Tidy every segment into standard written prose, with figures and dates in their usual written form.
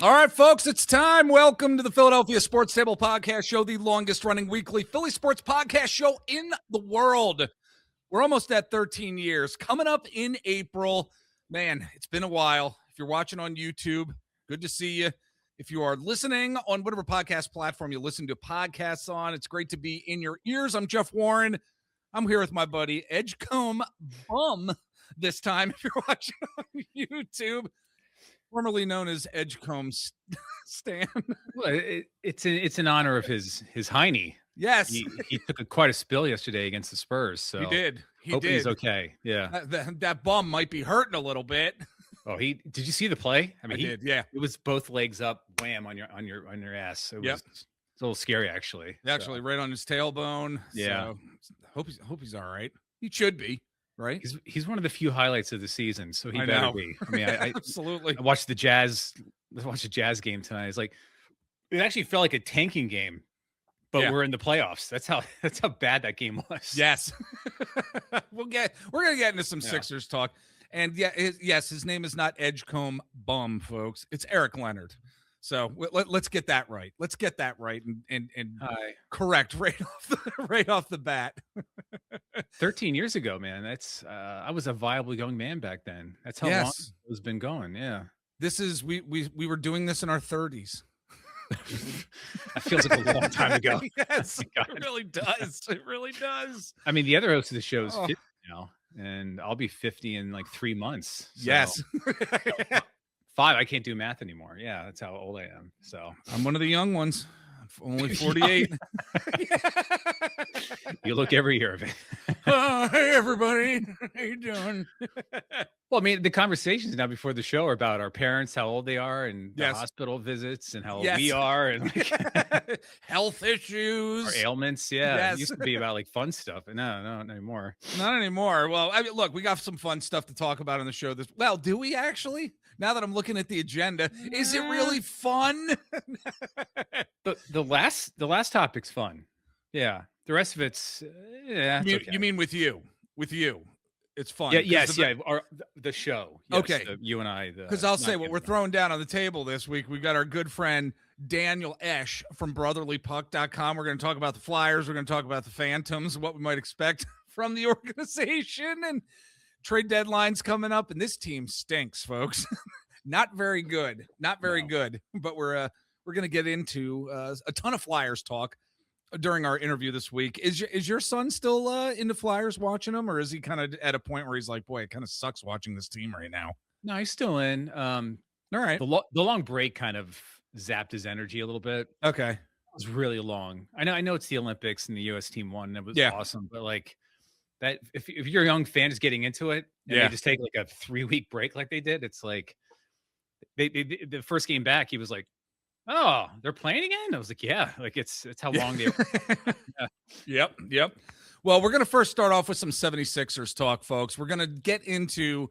All right, folks, it's time. Welcome to the Philadelphia Sports Table Podcast Show, the longest-running weekly Philly sports podcast show in the world. We're almost at 13 years. Coming up in April. Man, it's been a while. If you're watching on YouTube, good to see you. If you are listening on whatever podcast platform you listen to podcasts on, it's great to be in your ears. I'm Jeff Warren. I'm here with my buddy Edgecombe Bum this time if you're watching on YouTube. Formerly known as Edgecombe Stan. Well, it's in honor of his Heine. Yes, he took quite a spill yesterday against the Spurs. So he did. Hope he's okay. Yeah, that bum might be hurting a little bit. Oh, did you see the play? I did. Yeah, it was both legs up, wham on your ass. It was it's a little scary actually. Actually, right on his tailbone. Yeah, so hope he's all right. He should be. Right, he's one of the few highlights of the season, so he better be. I mean, I absolutely. I watched the Jazz. Let's watch the Jazz game tonight. It's like it actually felt like a tanking game, but we're in the playoffs. That's how bad that game was. Yes, we're gonna get into some Sixers talk, and his name is not Edgecombe Bum, folks. It's Eric Leonard. So let's get that right. Let's get that right and correct right off the bat. 13 years ago, man. That's I was a viably young man back then. That's how long it's been going. Yeah. This is we were doing this in our 30s. That feels like a long time ago. Yes, it really does. It really does. I mean, the other host of the show is 50 now, and I'll be 50 in like 3 months. So. Yes. 5. I can't do math anymore. Yeah, that's how old I am. So I'm one of the young ones. I'm only 48. You look every year of it. Hey, everybody. How you doing? Well, I mean, the conversations now before the show are about our parents, how old they are, and the hospital visits, and how old we are, and like health issues, or ailments. Yeah, it used to be about like fun stuff, but no, not anymore. Not anymore. Well, I mean, look, we got some fun stuff to talk about on the show. Well, do we actually? Now that I'm looking at the agenda, is it really fun? The last topic's fun. Yeah, the rest of it's you mean with you? With you, it's fun. Yeah, or the show. Yes, okay, you and I. Because I'll say what we're throwing down on the table this week. We've got our good friend Daniel Esche from BrotherlyPuck.com. We're going to talk about the Flyers. We're going to talk about the Phantoms, what we might expect from the organization, and trade deadlines coming up. And this team stinks, folks. Not very good. Not very good. But we're going to get into a ton of Flyers talk during our interview this week. Is your son still into Flyers, watching them, or is he kind of at a point where he's like, boy, it kind of sucks watching this team right now? No, he's still in. All right. The long break kind of zapped his energy a little bit. Okay. It was really long. I know it's the Olympics and the U.S. team won, and it was awesome. But like that, if you're a young fan just getting into it, and they just take like a 3-week break like they did, it's like they the first game back, he was like, oh, they're playing again? I was like, yeah, like it's how long they were. Yep. Well, we're going to first start off with some 76ers talk, folks. We're going to get into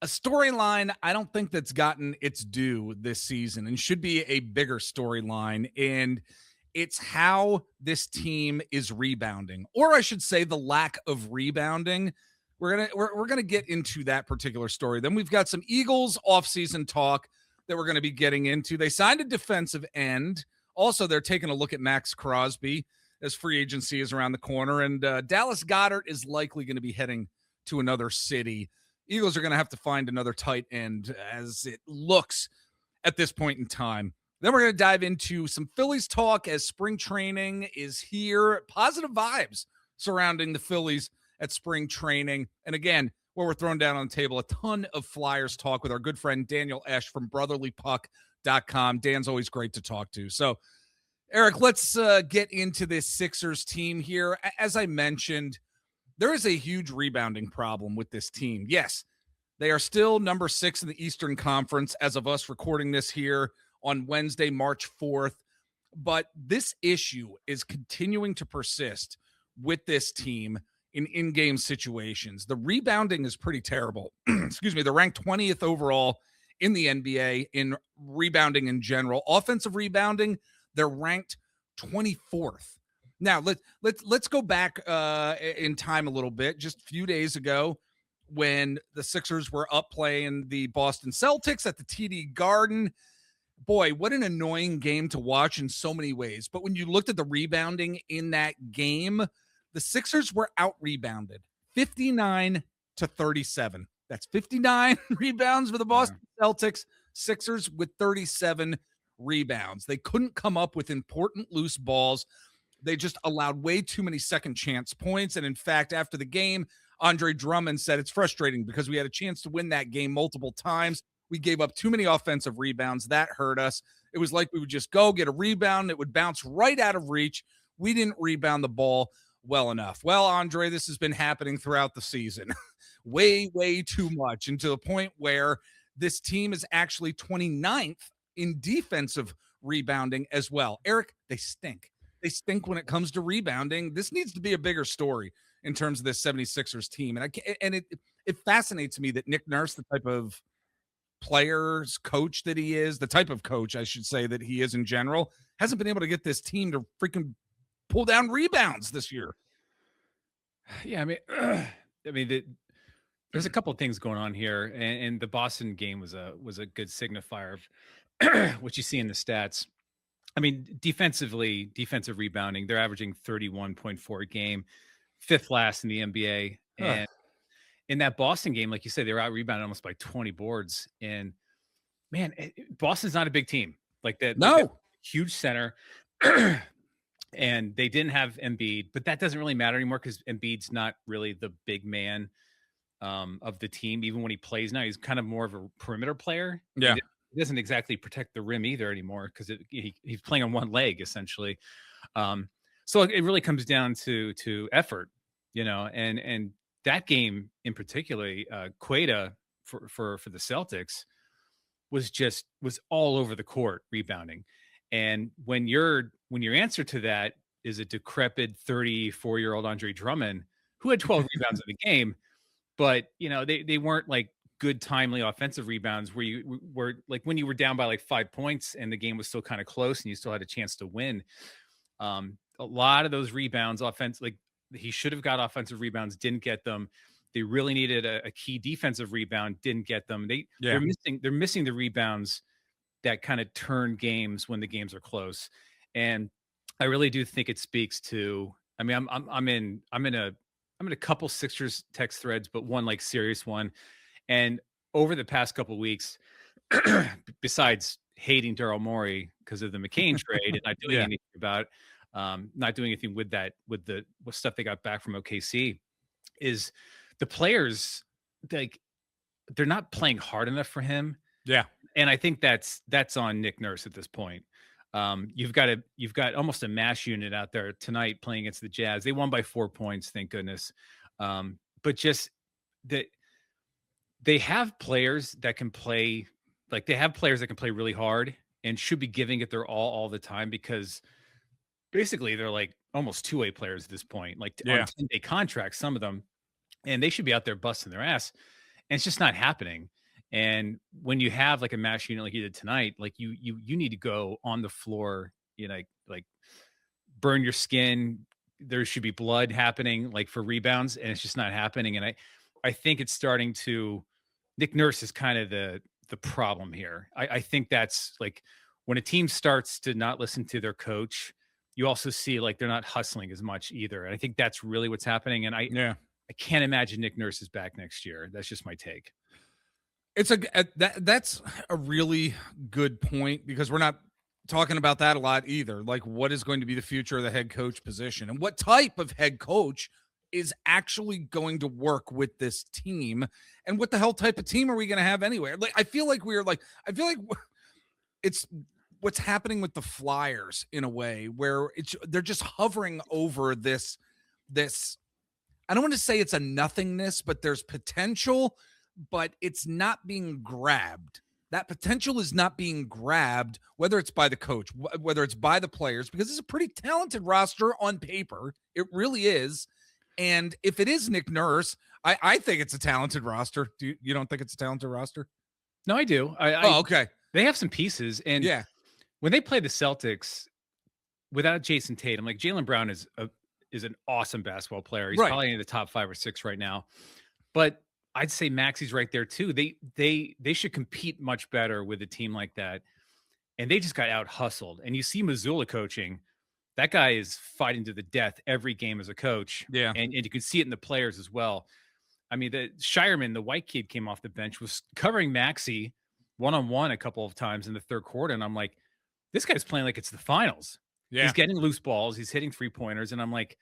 a storyline I don't think that's gotten its due this season and should be a bigger storyline. And it's how this team is rebounding, or I should say the lack of rebounding. We're going to get into that particular story. Then we've got some Eagles offseason talk that we're going to be getting into. They signed a defensive end. Also, they're taking a look at Maxx Crosby as free agency is around the corner. And Dallas Goedert is likely going to be heading to another city. Eagles are going to have to find another tight end as it looks at this point in time. Then we're going to dive into some Phillies talk as spring training is here. Positive vibes surrounding the Phillies at spring training. And again, where we're throwing down on the table, a ton of Flyers talk with our good friend Daniel Esche from BrotherlyPuck.com. Dan's always great to talk to. So, Eric, let's get into this Sixers team here. As I mentioned, there is a huge rebounding problem with this team. Yes, they are still number 6 in the Eastern Conference as of us recording this here on Wednesday, March 4th. But this issue is continuing to persist with this team in-game situations. The rebounding is pretty terrible. Excuse me. They're ranked 20th overall in the NBA in rebounding in general. Offensive rebounding, they're ranked 24th. Now, let's go back in time a little bit. Just a few days ago when the Sixers were up playing the Boston Celtics at the TD Garden, boy, what an annoying game to watch in so many ways. But when you looked at the rebounding in that game, the Sixers were out-rebounded 59-37. That's 59 rebounds for the Boston Celtics. Sixers with 37 rebounds. They couldn't come up with important loose balls. They just allowed way too many second chance points. And in fact, after the game, Andre Drummond said it's frustrating because we had a chance to win that game multiple times. We gave up too many offensive rebounds. That hurt us. It was like we would just go get a rebound. It would bounce right out of reach. We didn't rebound the ball well enough. Well, Andre, this has been happening throughout the season. way, way too much. And to the point where this team is actually 29th in defensive rebounding as well. Eric, they stink. They stink when it comes to rebounding. This needs to be a bigger story in terms of this 76ers team. And it fascinates me that Nick Nurse, the type of players coach that he is, the type of coach I should say that he is in general, hasn't been able to get this team to freaking pull down rebounds this year. Yeah, there's a couple of things going on here, and the Boston game was a good signifier of what you see in the stats. I mean, defensive rebounding, they're averaging 31.4 a game, fifth last in the NBA. And in that Boston game, like you said, they were out rebounded almost by 20 boards. And man, Boston's not a big team like that. No, huge center. And they didn't have Embiid, but that doesn't really matter anymore because Embiid's not really the big man of the team. Even when he plays now, he's kind of more of a perimeter player. Yeah. He doesn't exactly protect the rim either anymore because he's playing on one leg essentially. So it really comes down to effort, and that game in particular, Queta for the Celtics was all over the court rebounding. And when your answer to that is a decrepit 34-year-old Andre Drummond, who had 12 rebounds in the game, but they weren't like good timely offensive rebounds where you were like when you were down by like 5 points and the game was still kind of close and you still had a chance to win. A lot of those rebounds, he should have got offensive rebounds, didn't get them. They really needed a key defensive rebound, didn't get them. They're missing the rebounds that kind of turn games when the games are close. And I really do think it speaks to, I mean, I'm in a couple Sixers text threads, but one like serious one. And over the past couple of weeks, besides hating Daryl Morey because of the McCain trade and not doing anything about, not doing anything with the stuff they got back from OKC, is the players, like, they're not playing hard enough for him. Yeah. And I think that's on Nick Nurse at this point. You've got almost a mash unit out there tonight playing against the Jazz. They won by 4 points, thank goodness. But just that they have players that can play, really hard and should be giving it their all the time, because basically they're like almost two-way players at this point, like on 10-day contracts, some of them, and they should be out there busting their ass. And it's just not happening. And when you have like a mash unit like you did tonight, like you need to go on the floor, like burn your skin. There should be blood happening, like, for rebounds, and it's just not happening. And I think it's starting to, Nick Nurse is kind of the problem here. I think that's like when a team starts to not listen to their coach, you also see like they're not hustling as much either. And I think that's really what's happening. And I can't imagine Nick Nurse is back next year. That's just my take. That's a really good point, because we're not talking about that a lot either. Like, what is going to be the future of the head coach position, and what type of head coach is actually going to work with this team, and what the hell type of team are we going to have anyway? Like, I feel like it's what's happening with the Flyers in a way where they're just hovering over this. I don't want to say it's a nothingness, but there's potential, but it's not being grabbed. That potential is not being grabbed, whether it's by the coach, whether it's by the players, because it's a pretty talented roster on paper. It really is. And if it is Nick Nurse, I think it's a talented roster. You don't think it's a talented roster? No, I do. Okay. They have some pieces. And when they play the Celtics without Jason Tatum, like, Jaylen Brown is an awesome basketball player. He's probably in the top 5 or 6 right now. But I'd say Maxey's right there too. They should compete much better with a team like that. and they just got out hustled. And you see Missoula coaching. That guy is fighting to the death every game as a coach. Yeah. And you can see it in the players as well. I mean, the Shireman, the white kid, came off the bench, was covering Maxey one-on-one a couple of times in the third quarter. And I'm like, this guy's playing like it's the finals. Yeah. He's getting loose balls. He's hitting 3-pointers. And I'm like,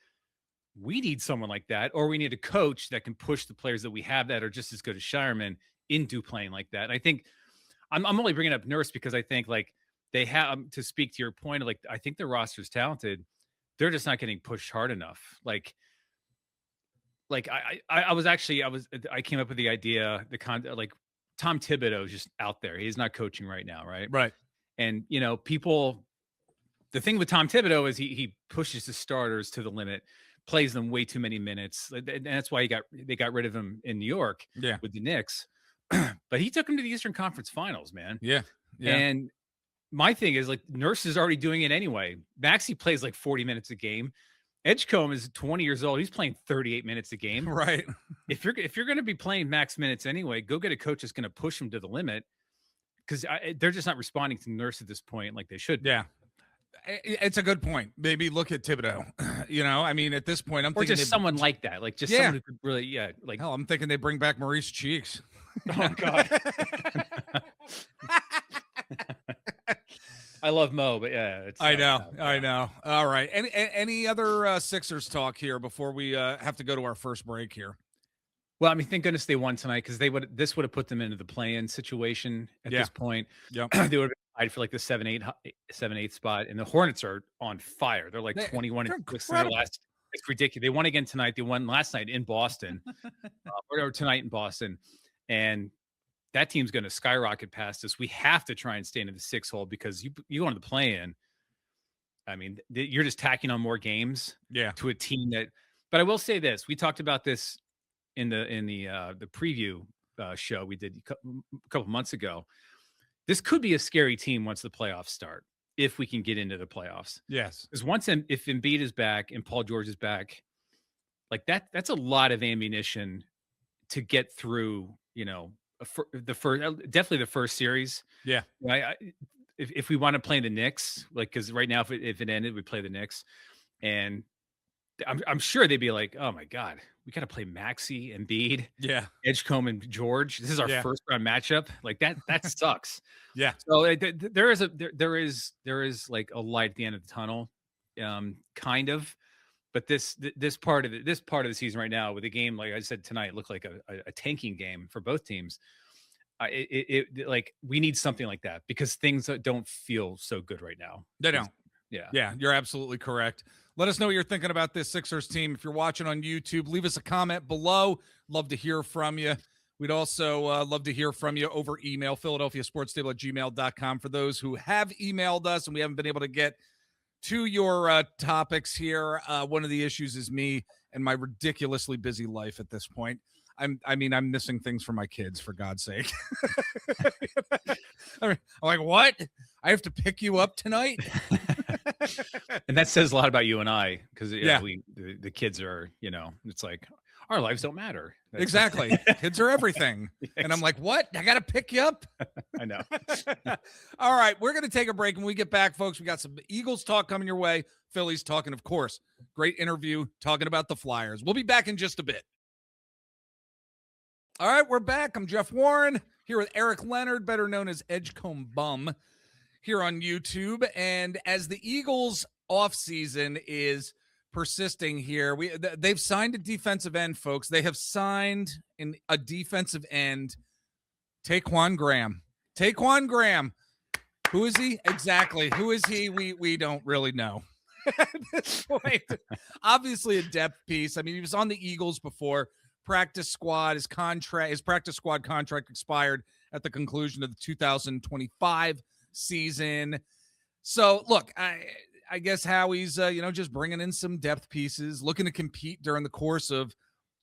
we need someone like that, or we need a coach that can push the players that we have that are just as good as Shireman into playing like that. And I think I'm only bringing up Nurse because I think like they have, to speak to your point, like I think their roster is talented. They're just not getting pushed hard enough. I came up with the idea, like Tom Thibodeau is just out there. He's not coaching right now. Right. And, the thing with Tom Thibodeau is he pushes the starters to the limit, plays them way too many minutes. And that's why they got rid of him in New York with the Knicks. But he took him to the Eastern Conference Finals, man. Yeah. And my thing is like Nurse is already doing it anyway. Maxey plays like 40 minutes a game. Edgecombe is 20 years old. He's playing 38 minutes a game. Right. If you're going to be playing max minutes anyway, go get a coach that's going to push him to the limit, because they're just not responding to Nurse at this point like they should be. Yeah. It's a good point. Maybe look at Thibodeau. I mean, at this point, I'm thinking just someone like that, like just someone who could really, like. Hell, I'm thinking they bring back Maurice Cheeks. Oh God. I love Mo, but yeah, I know. All right. Any other Sixers talk here before we have to go to our first break here? Well, I mean, thank goodness they won tonight, because this would have put them into the play-in situation at this point. Yep. They would have tied for like the 7-8 spot, and the Hornets are on fire. They're like 21 and 6 in their last. It's ridiculous. They won again tonight. They won last night in Boston, or tonight in Boston, and that team's going to skyrocket past us. We have to try and stay into the 6 hole, because you go into the play-in. I mean, you're just tacking on more games to a team that. But I will say this: we talked about this in the preview show we did a couple months ago. This could be a scary team once the playoffs start, if we can get into the playoffs. Yes, because if Embiid is back and Paul George is back, like that's a lot of ammunition to get through. Definitely the first series. Yeah. If we want to play the Knicks, like, because right now, if it ended, we play the Knicks, and I'm sure they'd be like, oh my God, we got to play Maxey, Embiid, Edgecombe, and George. This is our first round matchup. Like that sucks. Yeah. So there is like a light at the end of the tunnel, kind of. But this part of the season right now, with the game, like I said tonight, looked like a tanking game for both teams. Like we need something like that, because things don't feel so good right now. They don't. Yeah, you're absolutely correct. Let us know what you're thinking about this Sixers team. If you're watching on YouTube, leave us a comment below. Love to hear from you. We'd also love to hear from you over email, philadelphiasportstable@gmail.com. For those who have emailed us and we haven't been able to get to your topics here, one of the issues is me and my ridiculously busy life at this point. I'm missing things for my kids, for God's sake. I'm like, what? I have to pick you up tonight? And that says a lot about you and I, because the kids are, it's like our lives don't matter. Exactly. Kids are everything. And I'm like, what? I got to pick you up? I know. All right. We're going to take a break. When we get back, folks, we got some Eagles talk coming your way. Phillies talking, of course. Great interview talking about the Flyers. We'll be back in just a bit. All right, we're back. I'm Jeff Warren here with Eric Leonard, better known as Edgecombe Bum, here on YouTube. And as the Eagles offseason is persisting here, they've signed a defensive end, folks. They have signed a defensive end, Taquan Graham. Taquan Graham. Who is he? Exactly. Who is he? We don't really know at this point. Obviously a depth piece. I mean, he was on the Eagles before. Practice squad, his practice squad contract expired at the conclusion of the 2025 season. So look, I guess Howie's just bringing in some depth pieces, looking to compete during the course of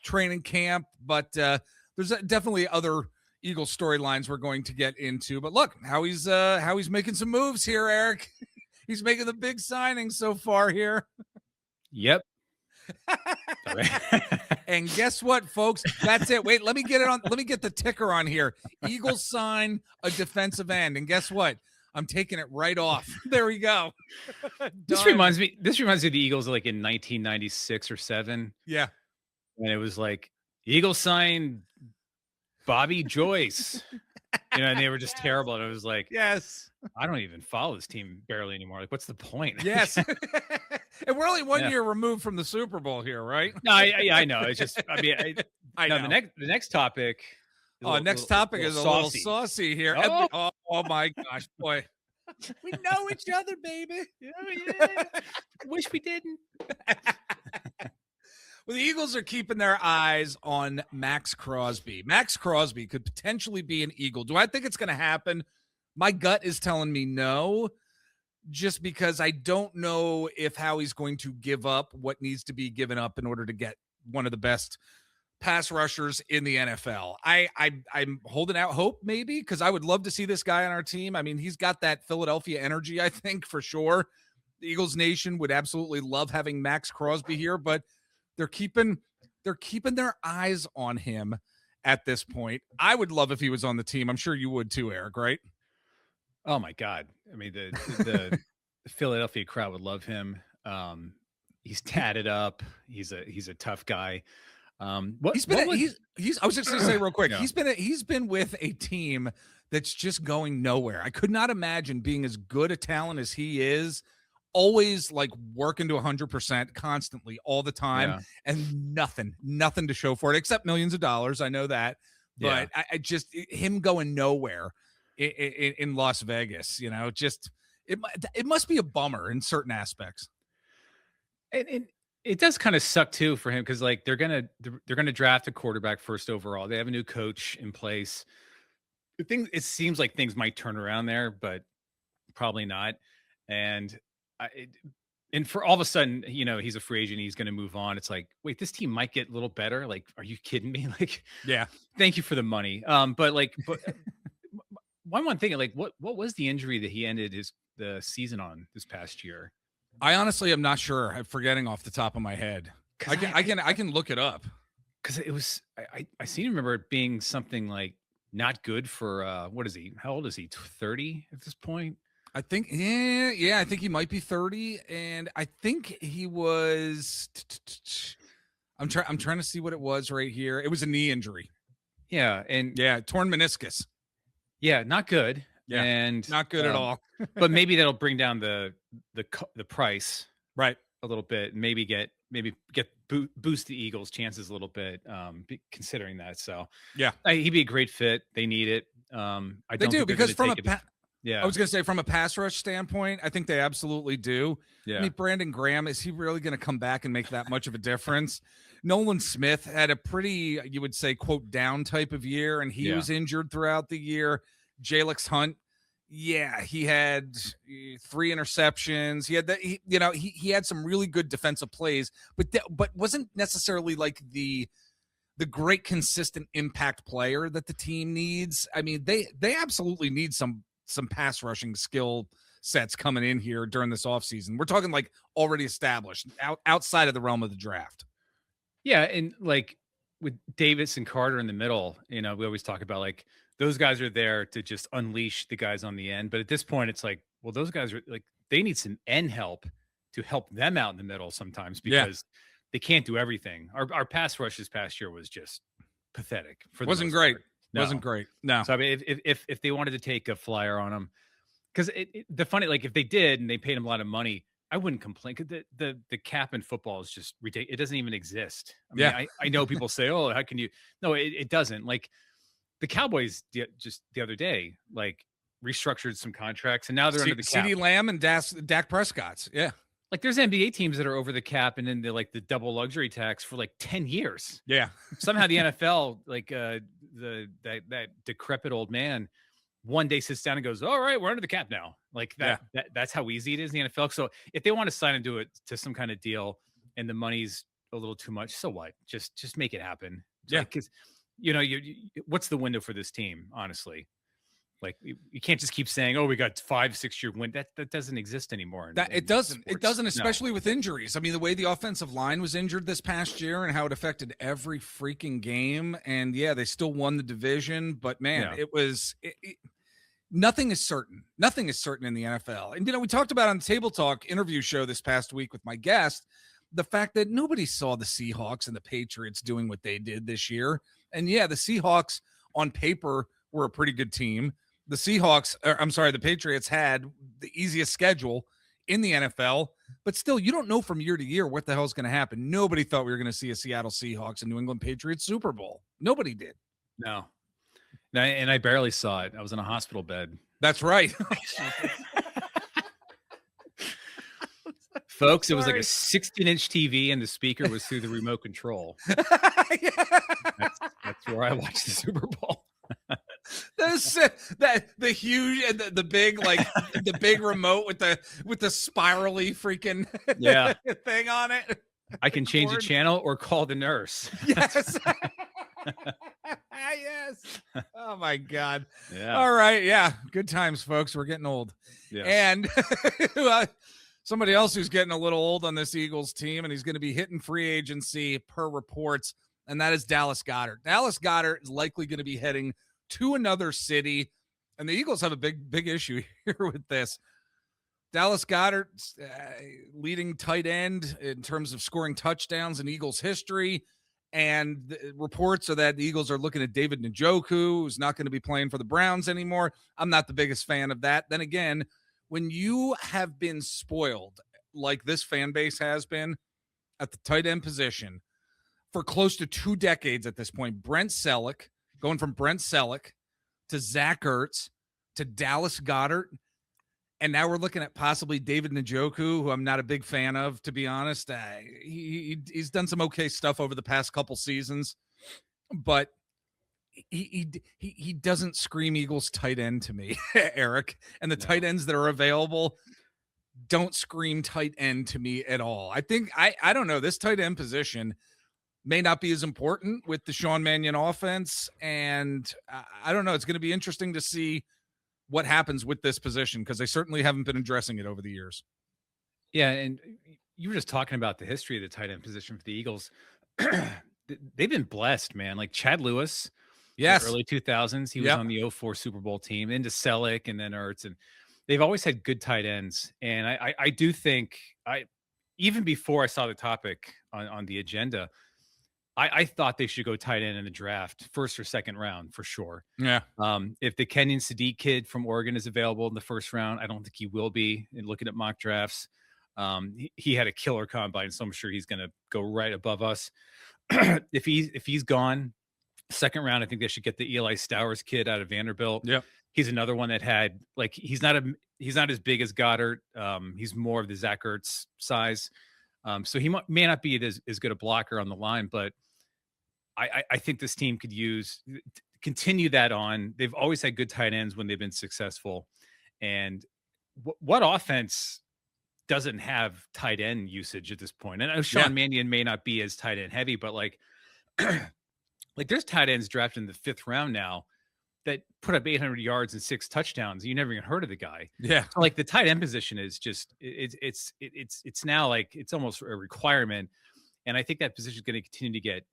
training camp. But there's definitely other Eagles storylines we're going to get into. But look, Howie's making some moves here, Eric. He's making the big signings so far here. Yep. And guess what, folks? That's it. Wait, let me get the ticker on here. Eagles sign a defensive end. And guess what? I'm taking it right off. There we go. This reminds me of the Eagles like in 1996 or 7. Yeah. And it was like Eagles signed Bobby Joyce. And they were just terrible. And it was like, yes, I don't even follow this team barely anymore. Like, what's the point? Yes. And we're only 1 year removed from the Super Bowl here, right? No, I know. It's just, I mean, I know. The next topic. Next topic is a little saucy here. Oh my gosh, boy. We know each other, baby. Yeah. Wish we didn't. Well, the Eagles are keeping their eyes on Maxx Crosby. Maxx Crosby could potentially be an Eagle. Do I think it's going to happen? My gut is telling me no, just because I don't know if Howie's going to give up what needs to be given up in order to get one of the best pass rushers in the NFL. I'm holding out hope, maybe, because I would love to see this guy on our team. I mean, he's got that Philadelphia energy, I think, for sure. The Eagles Nation would absolutely love having Maxx Crosby here, but they're keeping their eyes on him at this point. I would love if he was on the team. I'm sure you would too, Eric, right? Oh my God. I mean, the Philadelphia crowd would love him. He's tatted up. He's a tough guy. I was just going to say real quick, he's been with a team that's just going nowhere. I could not imagine being as good a talent as he is, always like working to 100% constantly all the time, and nothing to show for it except millions of dollars. I know that, but I just, him going nowhere in Las Vegas, just, it must be a bummer in certain aspects. And it does kind of suck too for him, because like they're gonna draft a quarterback first overall. They have a new coach in place. It seems like things might turn around there, but probably not. And for all of a sudden, he's a free agent. He's going to move on. It's like, wait, this team might get a little better. Like, are you kidding me? Like, yeah. Thank you for the money. But one thing, like, what was the injury that he ended the season on this past year? I honestly am not sure. I'm forgetting off the top of my head. I can look it up, because it was. I seem to remember it being something like not good for. What is he? How old is he? 30 at this point? I think, I think he might be 30, and I think he was. I'm trying to see what it was right here. It was a knee injury. Yeah, and torn meniscus. Yeah, not good. Yeah, and not good at all. But maybe that'll bring down the price right a little bit. Maybe boost the Eagles' chances a little bit, considering that. So he'd be a great fit. They need it. They do, because from I was going to say, from a pass rush standpoint, I think they absolutely do. Yeah. I mean, Brandon Graham, is he really going to come back and make that much of a difference? Nolan Smith had a pretty, you would say, quote, down type of year, and he was injured throughout the year. Jalix Hunt, he had 3 interceptions. He had that. He had some really good defensive plays, but wasn't necessarily like the great consistent impact player that the team needs. I mean, they absolutely need some pass rushing skill sets coming in here during this offseason. We're talking like already established outside of the realm of the draft. Yeah. And like with Davis and Carter in the middle, we always talk about like those guys are there to just unleash the guys on the end. But at this point, it's like, well, those guys are like, they need some end help to help them out in the middle sometimes, because they can't do everything. Our pass rush this past year was just pathetic. Wasn't great. No. Wasn't great. No. So I mean, if they wanted to take a flyer on him, because the funny, like if they did and they paid him a lot of money, I wouldn't complain. Because the cap in football is just ridiculous. It doesn't even exist. I mean, I know people say, "Oh, how can you?" No, it doesn't. Like the Cowboys just the other day, like restructured some contracts, and now they're under the cap. CeeDee Lamb and Dak Prescott's. Yeah. Like there's NBA teams that are over the cap and then the double luxury tax for like 10 years. Yeah. Somehow the NFL, like that decrepit old man, one day sits down and goes, all right, we're under the cap now. Like that's how easy it is in the NFL. So if they want to sign him to some kind of deal and the money's a little too much, so what? Just make it happen. Yeah. Because what's the window for this team, honestly? Like you can't just keep saying, "Oh, we got 5-6 year win." That doesn't exist anymore. It doesn't, especially with injuries. I mean, the way the offensive line was injured this past year and how it affected every freaking game. And they still won the division, but man, it was nothing is certain. Nothing is certain in the NFL. And, we talked about on the Table Talk interview show this past week with my guest, the fact that nobody saw the Seahawks and the Patriots doing what they did this year. And yeah, the Seahawks on paper were a pretty good team. The Patriots had the easiest schedule in the NFL, but still, you don't know from year to year what the hell is going to happen. Nobody thought we were going to see a Seattle Seahawks and New England Patriots Super Bowl. Nobody did. No, and I barely saw it. I was in a hospital bed. That's right. Folks, it was like a 16-inch TV, and the speaker was through the remote control. That's where I watched the Super Bowl. The huge and the big, like the big remote with the spirally freaking thing on it. I can change the channel or call the nurse. Yes. Yes. Oh my God. Yeah. All right. Yeah. Good times, folks. We're getting old. Yes. And somebody else who's getting a little old on this Eagles team, and he's going to be hitting free agency per reports, and that is Dallas Goedert. Dallas Goedert is likely going to be heading to another city, and the Eagles have a big issue here with this. Dallas Goedert, leading tight end in terms of scoring touchdowns in Eagles history, and the reports are that the Eagles are looking at David Njoku, who's not going to be playing for the Browns anymore. I'm not the biggest fan of that. Then again, when you have been spoiled like this fan base has been at the tight end position for close to 2 decades at this point, going from Brent Selleck to Zach Ertz to Dallas Goedert, and now we're looking at possibly David Njoku, who I'm not a big fan of, to be honest. He's done some okay stuff over the past couple seasons, but he doesn't scream Eagles tight end to me, Eric. And the tight ends that are available don't scream tight end to me at all. I think I don't know. This tight end position may not be as important with the Sean Mannion offense, and I don't know. It's going to be interesting to see what happens with this position, because they certainly haven't been addressing it over the years. Yeah, and you were just talking about the history of the tight end position for the Eagles. They've been blessed, man. Like Chad Lewis, yes, early 2000s, he was on the 2004 Super Bowl team, into Selleck and then Ertz, and they've always had good tight ends. And I do think even before I saw the topic on the agenda, I thought they should go tight end in the draft, first or second round for sure. Yeah. If the Kenyon Sadiq kid from Oregon is available in the first round, I don't think he will be. In looking at mock drafts, he had a killer combine, so I'm sure he's going to go right above us. If he's gone second round, I think they should get the Eli Stowers kid out of Vanderbilt. Yeah. He's another one that had, like, he's not as big as Goddard. He's more of the Zach Ertz size. So he may not be as good a blocker on the line, but I think this team could continue that on. They've always had good tight ends when they've been successful. And what offense doesn't have tight end usage at this point? And I know Sean Mannion may not be as tight end heavy, but like there's tight ends drafted in the 5th round now that put up 800 yards and 6 touchdowns. You never even heard of the guy. Yeah. So like the tight end position is just, it's now like, it's almost a requirement. And I think that position is going to continue to get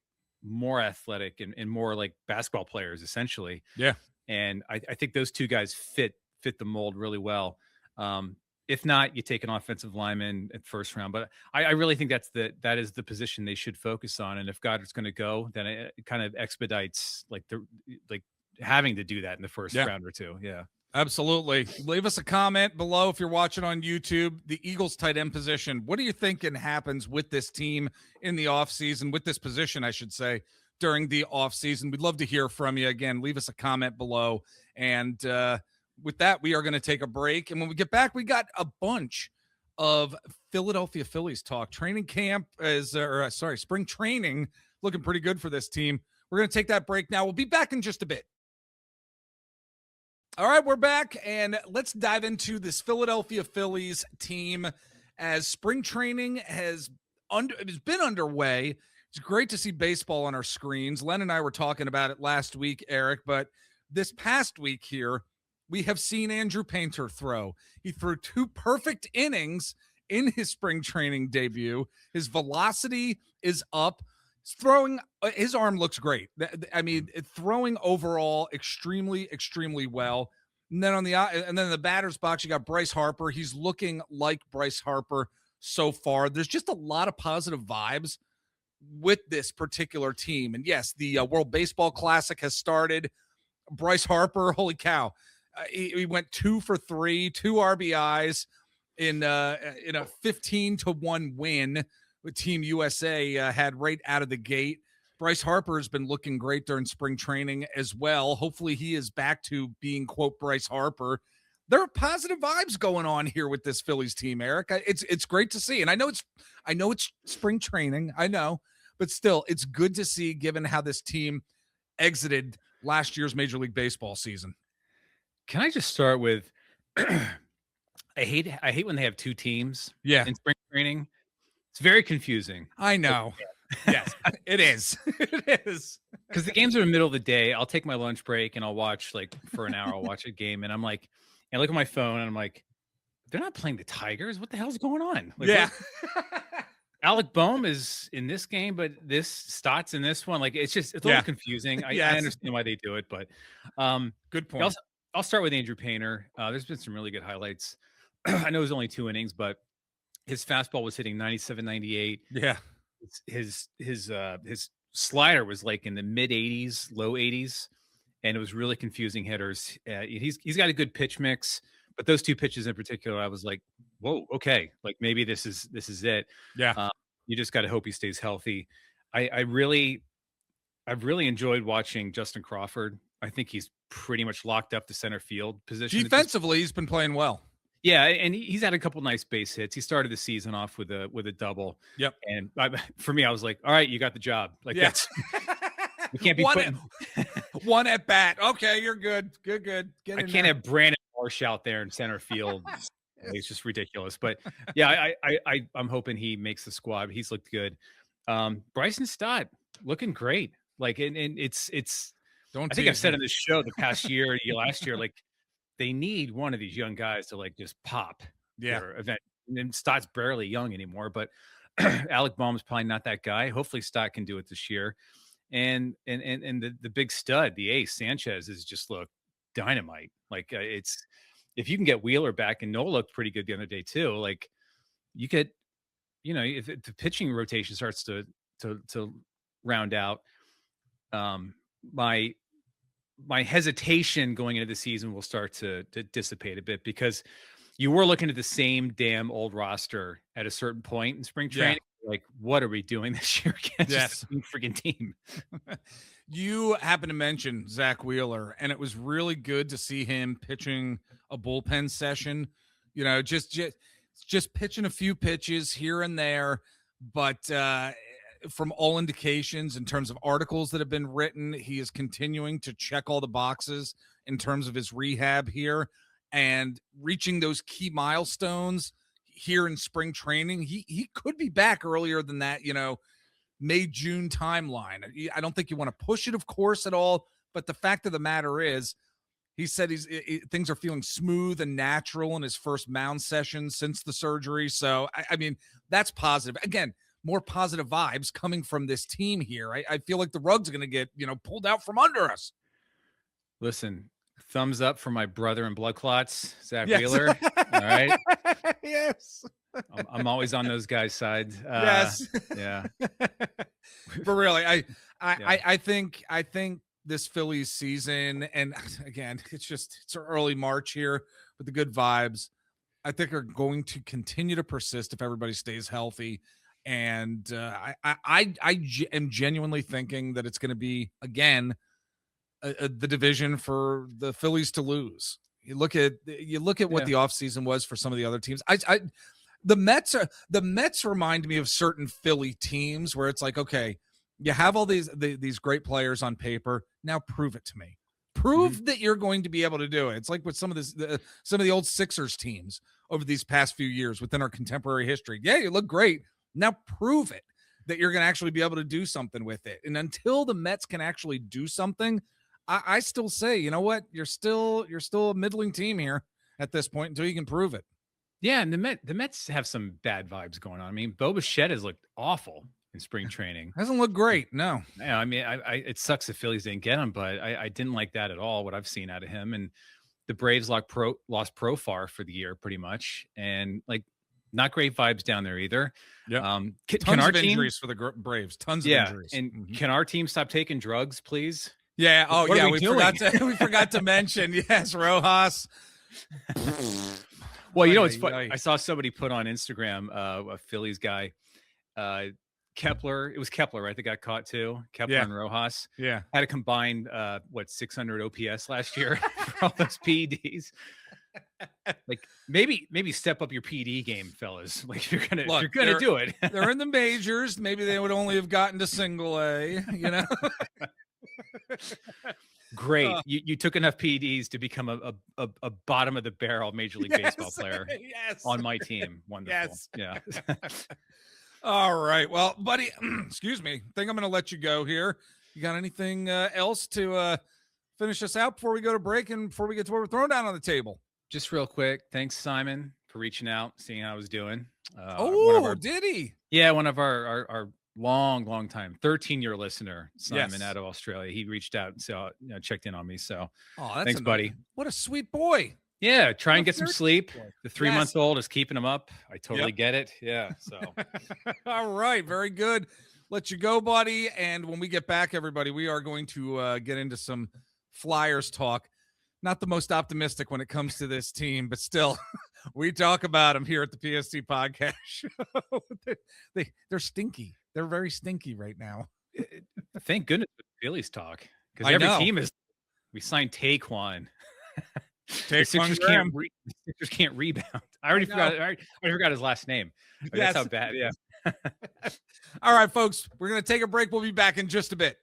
more athletic and more like basketball players, essentially. Yeah. And I think those two guys fit the mold really well. If not, you take an offensive lineman at first round, but I really think that is the position they should focus on. And if Goddard's going to go, then it kind of expedites like having to do that in the first round or two. Yeah, absolutely. Leave us a comment below if you're watching on YouTube. The Eagles tight end position, what are you thinking happens with this team in the offseason, with this position, I should say, during the offseason? We'd love to hear from you. Again, leave us a comment below. And with that, we are going to take a break. And when we get back, we got a bunch of Philadelphia Phillies talk. Training camp spring training looking pretty good for this team. We're going to take that break now. We'll be back in just a bit. All right, we're back, and let's dive into this Philadelphia Phillies team as spring training has been underway. It's great to see baseball on our screens. Len and I were talking about it last week, Eric, but this past week here, we have seen Andrew Painter throw. He threw 2 perfect innings in his spring training debut. His velocity is up. His arm looks great. I mean, throwing overall extremely, extremely well. And then in the batter's box, you got Bryce Harper. He's looking like Bryce Harper so far. There's just a lot of positive vibes with this particular team. And yes, the World Baseball Classic has started. Bryce Harper, holy cow. He went 2 for 3, 2 RBIs in a 15-1 win with Team USA had right out of the gate. Bryce Harper has been looking great during spring training as well. Hopefully he is back to being, quote, Bryce Harper. There are positive vibes going on here with this Phillies team, Eric. It's great to see. And I know it's spring training. I know. But still, it's good to see given how this team exited last year's Major League Baseball season. Can I just start with I hate when they have two teams in spring training. It's very confusing. I know. Yes, it is. It is. Because the games are in the middle of the day. I'll take my lunch break and I'll watch for an hour. I'll watch a game and I'm like, and I look at my phone and I'm like, they're not playing the Tigers. What the hell's going on? Alec Boehm is in this game, but this Stott's in this one. Like it's a little confusing. I understand why they do it, but good point. I'll start with Andrew Painter. There's been some really good highlights. I know it was only 2 innings, but his fastball was hitting 97, 98. Yeah. His slider was like in the mid 80s, low 80s, and it was really confusing hitters. He's got a good pitch mix, but those 2 pitches in particular, I was like, whoa, okay, like maybe this is it. Yeah. You just got to hope he stays healthy. I've really enjoyed watching Justin Crawford. I think he's pretty much locked up the center field position. Defensively, he's been playing well. Yeah, and he's had a couple nice base hits. He started the season off with a double. Yep. And for me, I was like, all right, you got the job. Like that's we can't be one at bat. Okay, you're good. Good. I can't have Brandon Marsh out there in center field. It's just ridiculous. But yeah, I'm hoping he makes the squad. He's looked good. Bryson Stott looking great. Like and it's I think I've said on this show the past year, last year, like they need one of these young guys to like just pop their event. And Stott's barely young anymore, but Alec Boehm's probably not that guy. Hopefully Stott can do it this year. And the big stud, the ace Sanchez, is just look dynamite. Like it's if you can get Wheeler back, and Noah looked pretty good the other day too. Like you could, if the pitching rotation starts to round out, my hesitation going into the season will start to dissipate a bit because you were looking at the same damn old roster at a certain point in spring training. Yeah. Like, what are we doing this year against this freaking team? You happened to mention Zach Wheeler, and it was really good to see him pitching a bullpen session. Just pitching a few pitches here and there, but from all indications in terms of articles that have been written, he is continuing to check all the boxes in terms of his rehab here and reaching those key milestones here in spring training. He could be back earlier than that, May, June timeline. I don't think you want to push it, of course, at all. But the fact of the matter is, he said things are feeling smooth and natural in his first mound session since the surgery. So, I mean, that's positive. Again, more positive vibes coming from this team here. I feel like the rug's going to get, pulled out from under us. Listen, thumbs up for my brother in blood clots, Zach Wheeler. All right. Yes. I'm always on those guys' side. Yes. Yeah. But really, I think this Phillies season, and again, it's early March here with the good vibes, I think are going to continue to persist if everybody stays healthy. And I am genuinely thinking that it's going to be, again, the division for the Phillies to lose. You look at what the offseason was for some of the other teams. The Mets remind me of certain Philly teams where it's like, okay, you have all these great players on paper. Now prove it to me. Prove that you're going to be able to do it. It's like with some of the old Sixers teams over these past few years within our contemporary history. Yeah, you look great. Now prove it that you're going to actually be able to do something with it. And until the Mets can actually do something, I still say, you know what? You're still a middling team here at this point until you can prove it. Yeah, and the Mets have some bad vibes going on. I mean, Bo Bichette has looked awful in spring training. Hasn't looked great, no. Yeah, I mean, it sucks the Phillies didn't get him, but I didn't like that at all, what I've seen out of him. And the Braves lost Profar for the year pretty much, and like not great vibes down there either. Yeah, Can our team, injuries for the Braves, tons of injuries. And can our team stop taking drugs, please? Yeah. Oh, what yeah. We forgot to mention. Yes, Rojas. Well, you know, it's funny. I saw somebody put on Instagram, a Phillies guy, Kepler. It was Kepler, right? That got caught too. Kepler and Rojas. Yeah. Had a combined 600 OPS last year for all those PEDs. Like maybe step up your PD game, fellas. Like if you're gonna do it. They're in the majors. Maybe they would only have gotten to single A, you know. Great. You took enough PEDs to become a bottom of the barrel Major League Baseball player on my team. Wonderful. Yes. Yeah. All right. Well, buddy, excuse me. I think I'm going to let you go here. You got anything else to finish us out before we go to break and before we get to what we're throwing down on the table? Just real quick. Thanks, Simon, for reaching out, seeing how I was doing. Did he? Yeah. One of our long time 13-year listener, Simon, out of Australia. He reached out and so checked in on me. So thanks, buddy. What a sweet boy. Yeah, try and get some sleep. The 3-month-old is keeping him up. I totally get it. Yeah. So all right, very good. Let you go, buddy. And when we get back, everybody, we are going to get into some Flyers talk. Not the most optimistic when it comes to this team, but still, we talk about them here at the PST podcast show. They're stinky. They're very stinky right now. Thank goodness for Phillies talk, because every team is. We signed Taekwon. The Sixers can't rebound. I already forgot his last name. That's how bad. Yeah. All right, folks, we're going to take a break. We'll be back in just a bit.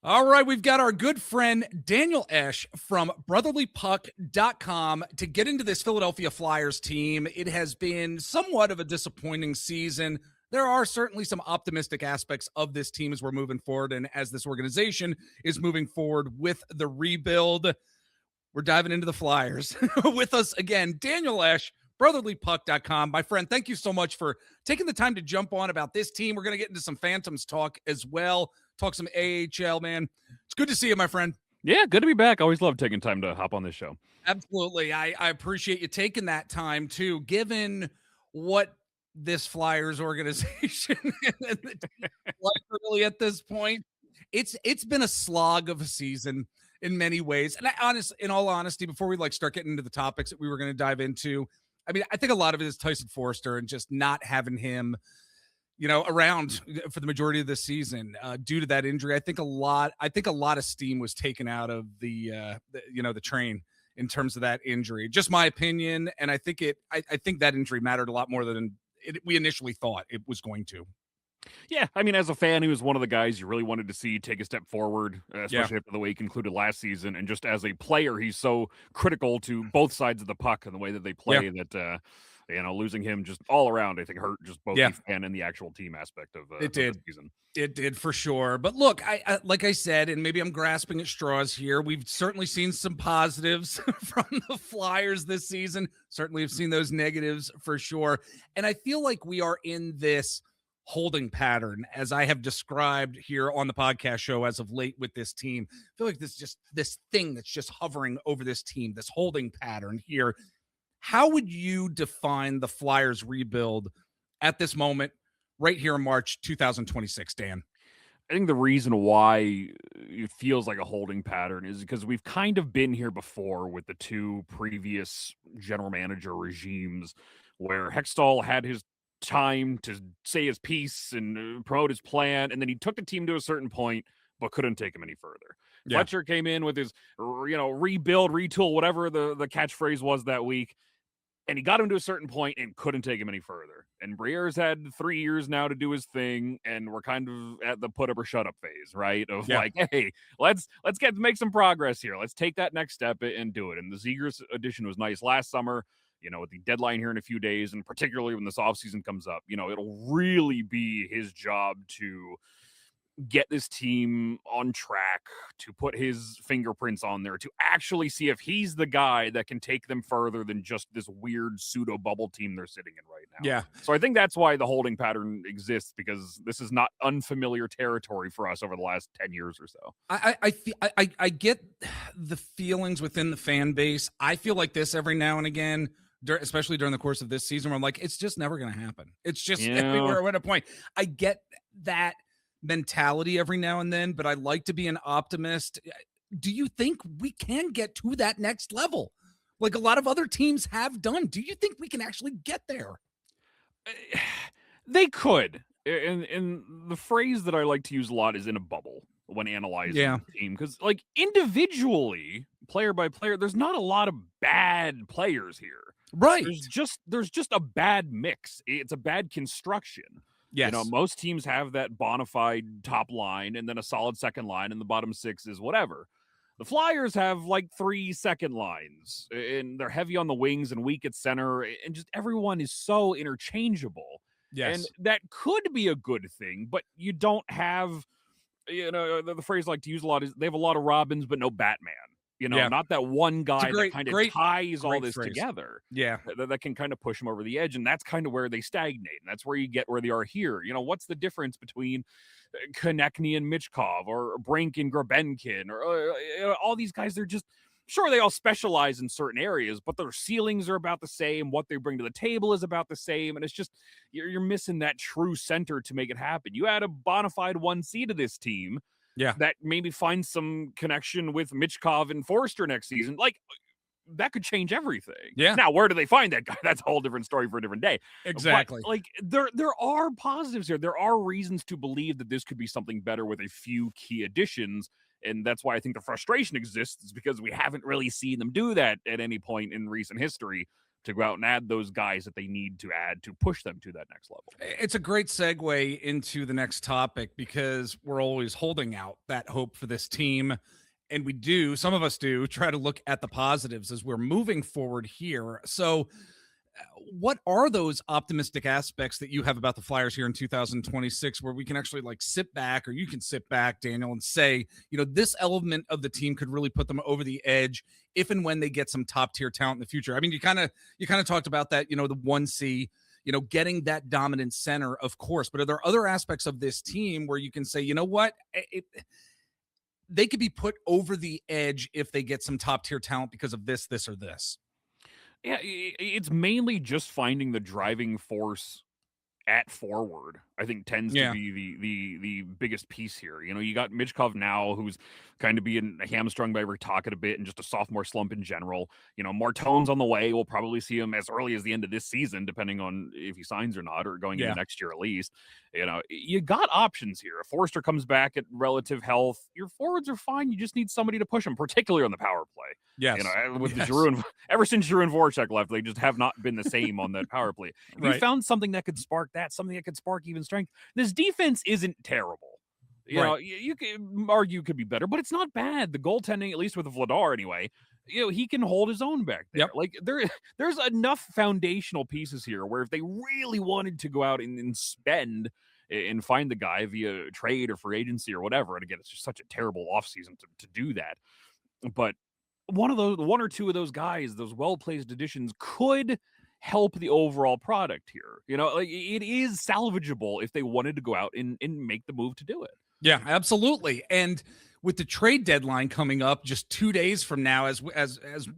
All right, we've got our good friend Daniel Esche from brotherlypuck.com to get into this Philadelphia Flyers team. It has been somewhat of a disappointing season. There are certainly some optimistic aspects of this team as we're moving forward and as this organization is moving forward with the rebuild. We're diving into the Flyers. With us again, Daniel Esche, brotherlypuck.com. My friend, thank you so much for taking the time to jump on about this team. We're going to get into some Phantoms talk as well. Talk some AHL, man. It's good to see you, my friend. Yeah, good to be back. Always love taking time to hop on this show. Absolutely. I appreciate you taking that time, too, given what this Flyers organization and the team like really at this point. It's been a slog of a season in many ways. And in all honesty, before we start getting into the topics that we were going to dive into, I mean, I think a lot of it is Tyson Forster and just not having him around for the majority of the season due to that injury. I think a lot of steam was taken out of the train in terms of that injury. Just my opinion, and I think that injury mattered a lot more than we initially thought it was going to. Yeah, I mean, as a fan, he was one of the guys you really wanted to see take a step forward, especially after the way he concluded last season. And just as a player, he's so critical to both sides of the puck and the way that they play that. Losing him just all around, I think, hurt just both the fan and the actual team aspect of the season. It did for sure. But look, I like I said, and maybe I'm grasping at straws here, we've certainly seen some positives from the Flyers this season. Certainly have seen those negatives for sure. And I feel like we are in this holding pattern, as I have described here on the podcast show as of late with this team. I feel like this thing that's just hovering over this team, this holding pattern here. How would you define the Flyers rebuild at this moment, right here in March 2026, Dan? I think the reason why it feels like a holding pattern is because we've kind of been here before with the two previous general manager regimes where Hextall had his time to say his piece and promote his plan, and then he took the team to a certain point but couldn't take him any further. Fletcher came in with his rebuild, retool, whatever the catchphrase was that week, and he got him to a certain point and couldn't take him any further. And Briere's had 3 years now to do his thing, and we're kind of at the put up or shut up phase, right? Of hey, let's make some progress here. Let's take that next step and do it. And the Zegers addition was nice last summer, with the deadline here in a few days, and particularly when this offseason comes up, it'll really be his job to get this team on track, to put his fingerprints on there, to actually see if he's the guy that can take them further than just this weird pseudo bubble team they're sitting in right now. Yeah. So I think that's why the holding pattern exists, because this is not unfamiliar territory for us over the last 10 years or so. I get the feelings within the fan base. I feel like this every now and again, especially during the course of this season, where I'm like, it's just never going to happen. It's just we're at a point. I get that mentality every now and then, but I like to be an optimist. Do you think we can get to that next level like a lot of other teams have done? Do you think we can actually get there? They could. And the phrase that I like to use a lot is in a bubble when analyzing the team, because like individually, player by player, there's not a lot of bad players here. Right. There's just a bad mix. It's a bad construction. Yes. Most teams have that bona fide top line and then a solid second line, and the bottom six is whatever. The Flyers have like 3 second lines, and they're heavy on the wings and weak at center, and just everyone is so interchangeable. Yes. And that could be a good thing, but you don't have, the phrase I like to use a lot is they have a lot of Robins, but no Batman. Not that one guy that kind of ties all this together. Yeah. That can kind of push them over the edge. And that's kind of where they stagnate. And that's where you get where they are here. What's the difference between Konechny and Michkov, or Brink and Grabenkin, or all these guys? They're just, sure, they all specialize in certain areas, but their ceilings are about the same. What they bring to the table is about the same. And it's just, you're missing that true center to make it happen. You add a bona fide 1C to this team. Yeah, that maybe finds some connection with Michkov and Forster next season. Like, that could change everything. Yeah. Now, where do they find that guy? That's a whole different story for a different day. Exactly. But, like, there are positives here. There are reasons to believe that this could be something better with a few key additions. And that's why I think the frustration exists, is because we haven't really seen them do that at any point in recent history, to go out and add those guys that they need to add to push them to that next level. It's a great segue into the next topic, because we're always holding out that hope for this team. And some of us do, try to look at the positives as we're moving forward here. So what are those optimistic aspects that you have about the Flyers here in 2026, where we can actually like sit back, or you can sit back, Daniel, and say, this element of the team could really put them over the edge if and when they get some top tier talent in the future? I mean, you kind of talked about that, the 1C, getting that dominant center, of course, but are there other aspects of this team where you can say, what, they could be put over the edge if they get some top tier talent because of this, or this? Yeah, it's mainly just finding the driving force at forward, I think, tends to be the biggest piece here. You got Michkov now, who's kind of being hamstrung by Ritakit a bit, and just a sophomore slump in general. Martone's on the way. We'll probably see him as early as the end of this season, depending on if he signs or not, or going into next year at least. You got options here. If Forster comes back at relative health, your forwards are fine. You just need somebody to push them, particularly on the power play. Yes. With the Giroux, ever since Giroux and Voracek left, they just have not been the same on that power play. If you found something that could spark that, something that could spark even strength. This defense isn't terrible. You could argue could be better, but it's not bad. The goaltending, at least with Vladar anyway, he can hold his own back there. Yep. Like there's enough foundational pieces here where if they really wanted to go out and spend and find the guy via trade or free agency or whatever, and again, it's just such a terrible offseason to do that. But one or two of those guys, those well-placed additions, could help the overall product here. It is salvageable if they wanted to go out and make the move to do it. Yeah, absolutely. And with the trade deadline coming up just 2 days from now, as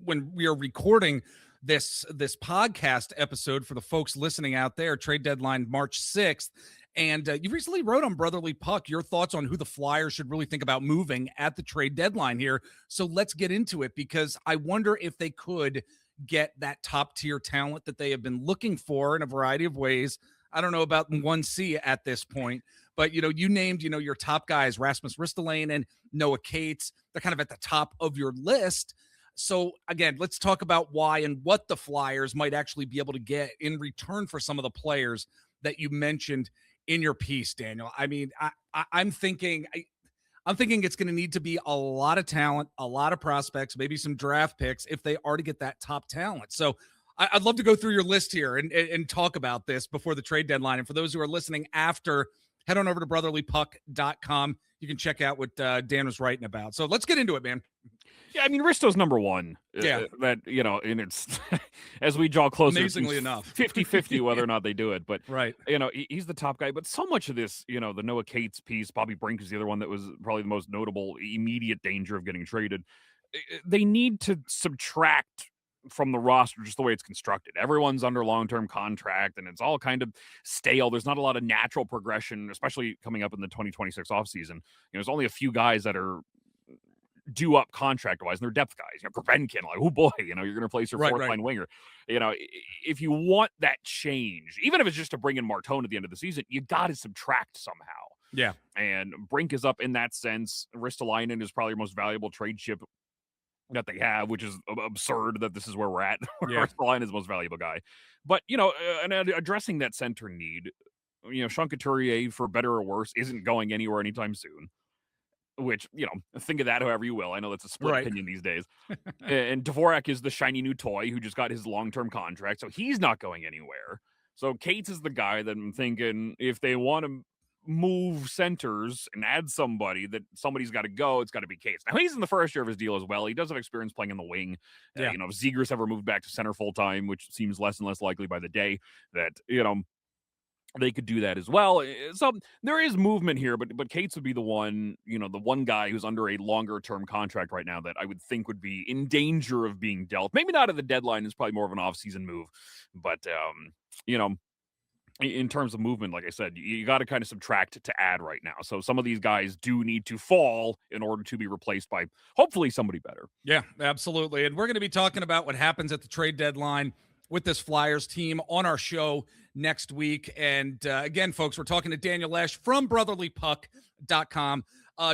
when we are recording this podcast episode for the folks listening out there, trade deadline March 6th. And you recently wrote on Brotherly Puck your thoughts on who the Flyers should really think about moving at the trade deadline here. So let's get into it, because I wonder if they could get that top tier talent that they have been looking for in a variety of ways. I don't know about 1C at this point, but you named your top guys, Rasmus Ristolainen and Noah Cates. They're kind of at the top of your list. So again, let's talk about why and what the Flyers might actually be able to get in return for some of the players that you mentioned in your piece, Daniel. I mean, I'm thinking it's going to need to be a lot of talent, a lot of prospects, maybe some draft picks if they are to get that top talent. So I'd love to go through your list here and talk about this before the trade deadline. And for those who are listening after head on over to brotherlypuck.com. You can check out what Dan was writing about. So let's get into it, man. Yeah, I mean, Risto's number one. Yeah. And it's, as we draw closer, amazingly enough, 50-50 whether or not they do it. But, right. He's the top guy. But so much of this, the Noah Cates piece, Bobby Brink is the other one that was probably the most notable immediate danger of getting traded. They need to subtract from the roster just the way it's constructed. Everyone's under long-term contract, and it's all kind of stale. There's not a lot of natural progression, especially coming up in the 2026 offseason. There's only a few guys that are due up contract-wise, and they're depth guys. Gravenkin, like, oh boy, you're going to replace your fourth-line winger. If you want that change, even if it's just to bring in Martone at the end of the season, you got to subtract somehow. Yeah. And Brink is up in that sense. Ristolainen is probably your most valuable trade chip that they have, which is absurd that this is where we're at. Yeah. Ristolainen is the most valuable guy. But, and addressing that center need, Sean Couturier, for better or worse, isn't going anywhere anytime soon. Which, think of that however you will. I know that's a split opinion these days. And Dvorak is the shiny new toy who just got his long-term contract, so he's not going anywhere. So Cates is the guy that I'm thinking, if they want to move centers and add somebody, that somebody's got to go, it's got to be Cates. Now, he's in the first year of his deal as well. He does have experience playing in the wing. Yeah. If Zegras ever moved back to center full-time, which seems less and less likely by the day, that, they could do that as well. So there is movement here, but Cates would be the one, the one guy who's under a longer term contract right now that I would think would be in danger of being dealt. Maybe not at the deadline. It's probably more of an offseason move. But, in terms of movement, like I said, you got to kind of subtract to add right now. So some of these guys do need to fall in order to be replaced by hopefully somebody better. Yeah, absolutely. And we're going to be talking about what happens at the trade deadline with this Flyers team on our show next week. And again, folks, we're talking to Daniel Esche from brotherlypuck.com.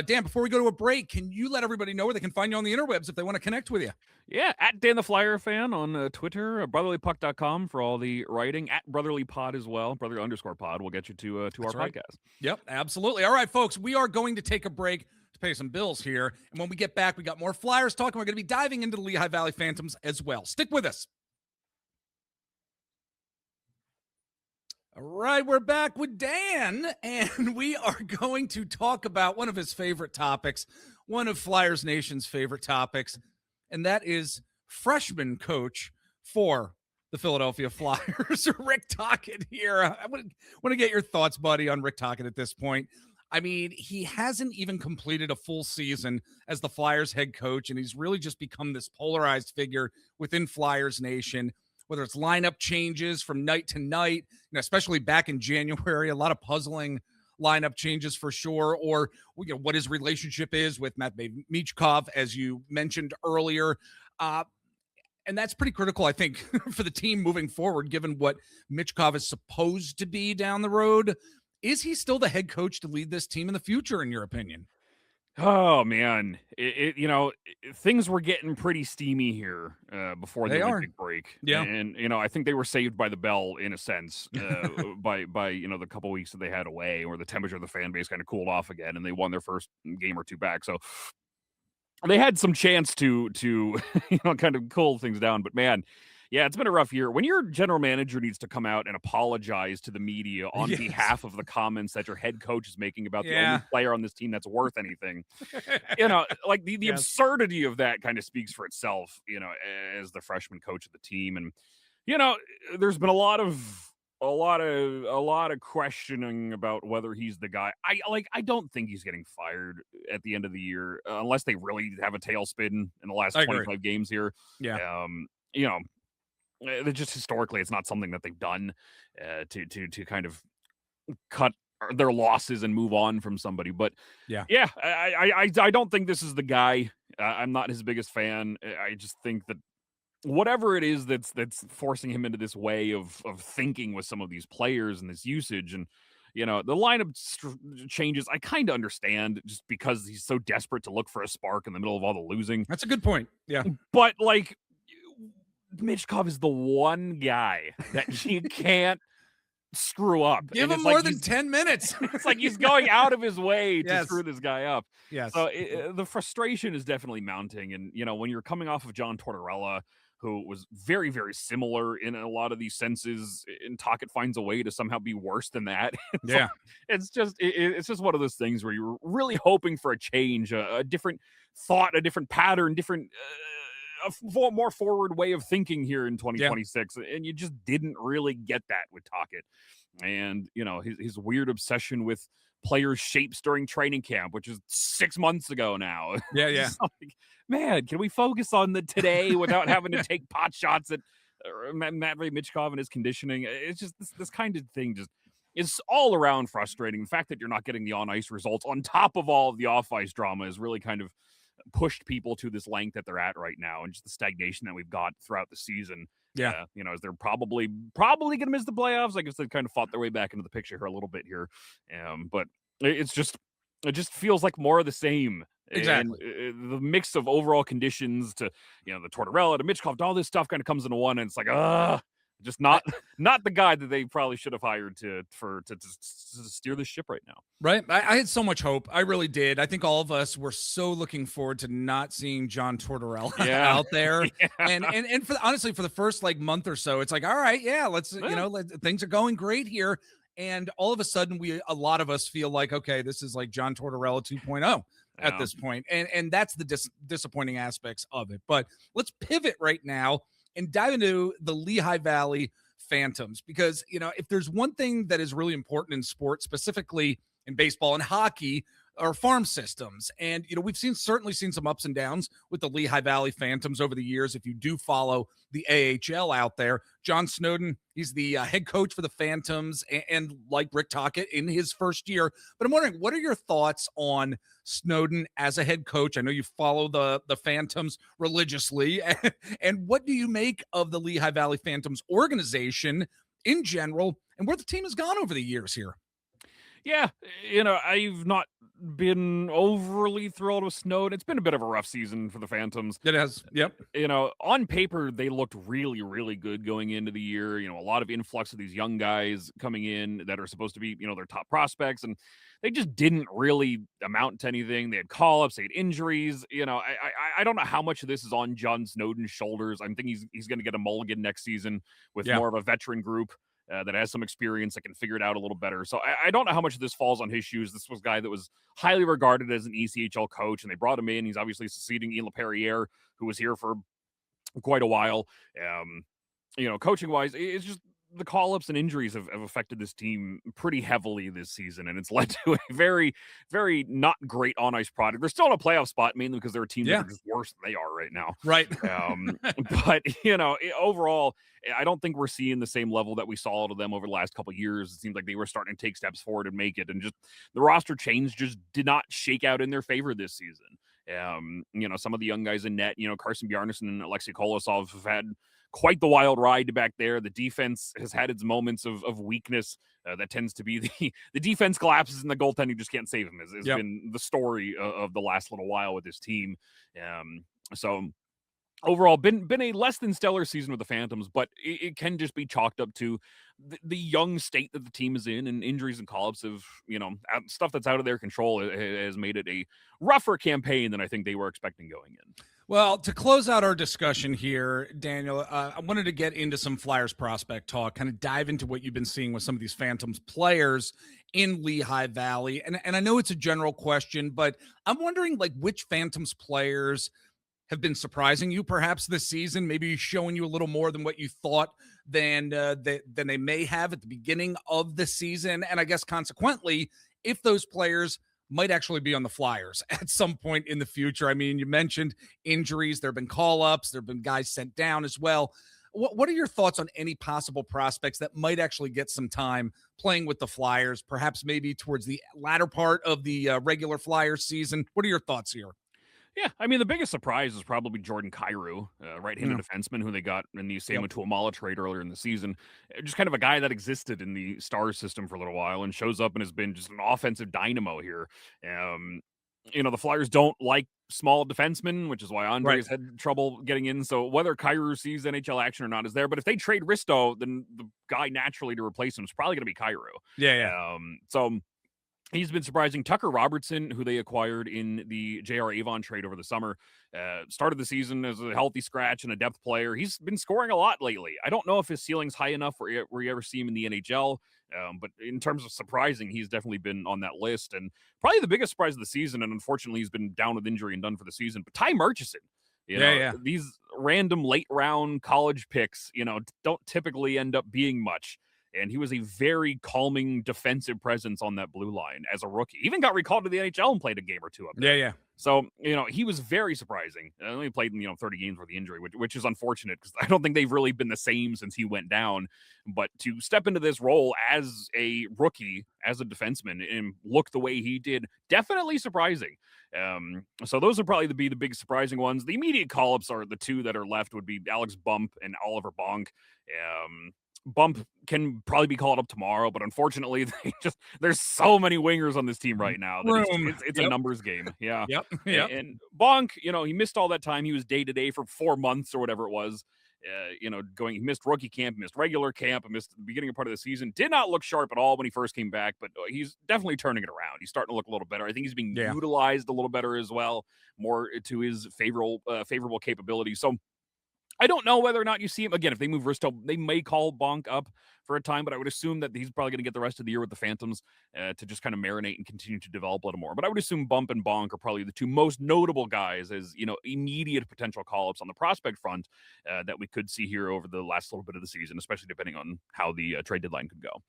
Dan, before we go to a break, can you let everybody know where they can find you on the interwebs if they want to connect with you? Yeah, at Dan the Flyer fan on Twitter, brotherlypuck.com for all the writing, at brotherlypod as well, brother_pod will get you to our podcast. Yep, absolutely. All right, folks, we are going to take a break to pay some bills here. And when we get back, we got more Flyers talk, and we're going to be diving into the Lehigh Valley Phantoms as well. Stick with us. All right, we're back with Dan, and we are going to talk about one of his favorite topics, one of Flyers Nation's favorite topics, and that is freshman coach for the Philadelphia Flyers, Rick Tocchet here. I want to get your thoughts, buddy, on Rick Tocchet at this point. I mean, he hasn't even completed a full season as the Flyers head coach, and he's really just become this polarized figure within Flyers Nation. Whether it's lineup changes from night to night, especially back in January, a lot of puzzling lineup changes for sure, or what his relationship is with Matt Michkov, as you mentioned earlier. And that's pretty critical, I think, for the team moving forward, given what Michkov is supposed to be down the road. Is he still the head coach to lead this team in the future, in your opinion? Oh man, things were getting pretty steamy here before the Olympic break. Yeah, and I think they were saved by the bell in a sense by the couple weeks that they had away, where the temperature of the fan base kind of cooled off again, and they won their first game or two back. So they had some chance to kind of cool things down. But man, yeah, it's been a rough year. When your general manager needs to come out and apologize to the media on behalf of the comments that your head coach is making about the only player on this team that's worth anything, like the absurdity of that kind of speaks for itself, as the freshman coach of the team. And, there's been a lot of questioning about whether he's the guy. I don't think he's getting fired at the end of the year unless they really have a tailspin in the last 25 games here. Yeah. Just historically, it's not something that they've done to kind of cut their losses and move on from somebody. But I don't think this is the guy. I'm not his biggest fan. I just think that whatever it is that's forcing him into this way of thinking with some of these players and this usage, and the lineup changes, I kind of understand, just because he's so desperate to look for a spark in the middle of all the losing. That's a good point. Yeah, but Michkov is the one guy that you can't screw up. Give him more than 10 minutes. It's like he's going out of his way to screw this guy up. Yes. So the frustration is definitely mounting. And, when you're coming off of John Tortorella, who was very, very similar in a lot of these senses, and Tocchet finds a way to somehow be worse than that. It's just one of those things where you're really hoping for a change, a different thought, a different pattern, different more forward way of thinking here in 2026, and you just didn't really get that with Tocchet. And his weird obsession with players' shapes during training camp, which is 6 months ago now. Like, man, can we focus on the today without having to take pot shots at Matvey Michkov and his conditioning? It's just this kind of thing just is all around frustrating. The fact that you're not getting the on-ice results on top of all of the off-ice drama is really kind of pushed people to this length that they're at right now, and just the stagnation that we've got throughout the season. As they're probably going to miss the playoffs. I guess they kind of fought their way back into the picture here a little bit here. But it just feels like more of the same. Exactly. And, the mix of overall conditions to, the Tortorella, to Michkov, all this stuff kind of comes into one, and it's like, just not the guy that they probably should have hired to steer this ship right now. Right. I had so much hope. I really did. I think all of us were so looking forward to not seeing John Tortorella out there. And honestly, for the first month or so, it's like, all right, let's, things are going great here. And all of a sudden a lot of us feel like, okay, this is like John Tortorella 2.0 at this point. And that's the disappointing aspects of it. But let's pivot right now and dive into the Lehigh Valley Phantoms, because, if there's one thing that is really important in sports, specifically in baseball and hockey, are farm systems. And, we've certainly seen some ups and downs with the Lehigh Valley Phantoms over the years. If you do follow the AHL out there, John Snowden, he's the head coach for the Phantoms, and like Rick Tocchet in his first year. But I'm wondering, what are your thoughts on Snowden as a head coach? I know you follow the Phantoms religiously. And what do you make of the Lehigh Valley Phantoms organization in general, and where the team has gone over the years here? Yeah, I've not been overly thrilled with Snowden. It's been a bit of a rough season for the Phantoms. It has. Yep. On paper, they looked really, really good going into the year. A lot of influx of these young guys coming in that are supposed to be, their top prospects, and they just didn't really amount to anything. They had call-ups, they had injuries. I don't know how much of this is on John Snowden's shoulders. I think he's going to get a mulligan next season with more of a veteran group that has some experience that can figure it out a little better. So I don't know how much of this falls on his shoes. This was a guy that was highly regarded as an ECHL coach, and they brought him in. He's obviously succeeding Ian LaPerriere, who was here for quite a while. Coaching-wise, it's just the call-ups and injuries have affected this team pretty heavily this season, and it's led to a very, very not great on-ice product. They're still in a playoff spot, mainly because they're a team that are just worse than they are right now. Right. But, overall, I don't think we're seeing the same level that we saw out of them over the last couple of years. It seems like they were starting to take steps forward and make it, and just the roster change just did not shake out in their favor this season. Some of the young guys in net, Carson Bjarnason and Alexei Kolosov have had quite the wild ride back there. The defense has had its moments of weakness. That tends to be the defense collapses and the goaltending just can't save him. Has been the story of the last little while with this team. So overall, been a less than stellar season with the Phantoms, but it can just be chalked up to the young state that the team is in, and injuries and call-ups of, stuff that's out of their control has made it a rougher campaign than I think they were expecting going in. Well, to close out our discussion here, Daniel, I wanted to get into some Flyers prospect talk, kind of dive into what you've been seeing with some of these Phantoms players in Lehigh Valley. And I know it's a general question, but I'm wondering, which Phantoms players have been surprising you perhaps this season, maybe showing you a little more than what you thought than they may have at the beginning of the season. And I guess consequently, if those players might actually be on the Flyers at some point in the future. I mean, you mentioned injuries. There have been call-ups. There have been guys sent down as well. What are your thoughts on any possible prospects that might actually get some time playing with the Flyers, perhaps maybe towards the latter part of the regular Flyers season? What are your thoughts here? Yeah, I mean, the biggest surprise is probably Jordan Kyrou, right-handed defenseman who they got in the Sama Tuamala trade earlier in the season. Just kind of a guy that existed in the Stars system for a little while and shows up and has been just an offensive dynamo here. The Flyers don't like small defensemen, which is why Andre's had trouble getting in. So whether Kyrou sees NHL action or not is there. But if they trade Risto, then the guy naturally to replace him is probably going to be Kyrou. Yeah. So He's been surprising. Tucker Robertson, who they acquired in the J.R. Avon trade over the summer, started the season as a healthy scratch and a depth player. He's been scoring a lot lately. I don't know if his ceiling's high enough where you ever see him in the NHL, but in terms of surprising, he's definitely been on that list. And probably the biggest surprise of the season, and unfortunately he's been down with injury and done for the season, but Ty Murchison. These random late round college picks, don't typically end up being much. And he was a very calming defensive presence on that blue line as a rookie. Even got recalled to the NHL and played a game or two up there. Yeah. So, he was very surprising. I only played in, 30 games with the injury, which is unfortunate because I don't think they've really been the same since he went down. But to step into this role as a rookie, as a defenseman, and look the way he did, definitely surprising. So those would probably be the big surprising ones. The immediate call-ups are the two that are left would be Alex Bump and Oliver Bonk. Bump can probably be called up tomorrow, but unfortunately, there's so many wingers on this team right now that it's a numbers game. Yeah. Yep. And Bonk, he missed all that time. He was day-to-day for 4 months or whatever it was. He missed rookie camp, missed regular camp, missed the beginning of part of the season. Did not look sharp at all when he first came back, but he's definitely turning it around. He's starting to look a little better. I think he's being utilized a little better as well, more to his favorable capabilities. So I don't know whether or not you see him again. If they move Risto, they may call Bonk up for a time, but I would assume that he's probably going to get the rest of the year with the Phantoms to just kind of marinate and continue to develop a little more. But I would assume Bump and Bonk are probably the two most notable guys as immediate potential call-ups on the prospect front that we could see here over the last little bit of the season, especially depending on how the trade deadline could go.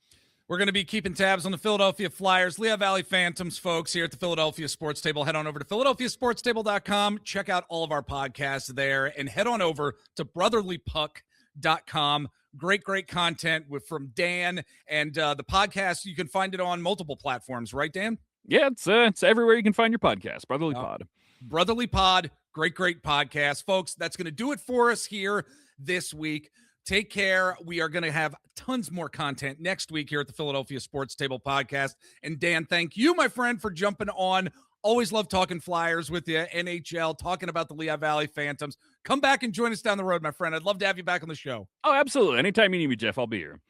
We're going to be keeping tabs on the Philadelphia Flyers, Lehigh Valley Phantoms, folks, here at the Philadelphia Sports Table. Head on over to PhiladelphiaSportsTable.com. Check out all of our podcasts there, and head on over to BrotherlyPuck.com. Great content from Dan, and the podcast, you can find it on multiple platforms, right, Dan? Yeah, it's everywhere you can find your podcast, Brotherly Pod. Brotherly Pod, great podcast. Folks, that's going to do it for us here this week. Take care. We are going to have tons more content next week here at the Philadelphia Sports Table podcast. And Dan, thank you, my friend, for jumping on. Always love talking Flyers with you, NHL, talking about the Lehigh Valley Phantoms. Come back and join us down the road, my friend. I'd love to have you back on the show. Oh, absolutely. Anytime you need me, Jeff, I'll be here.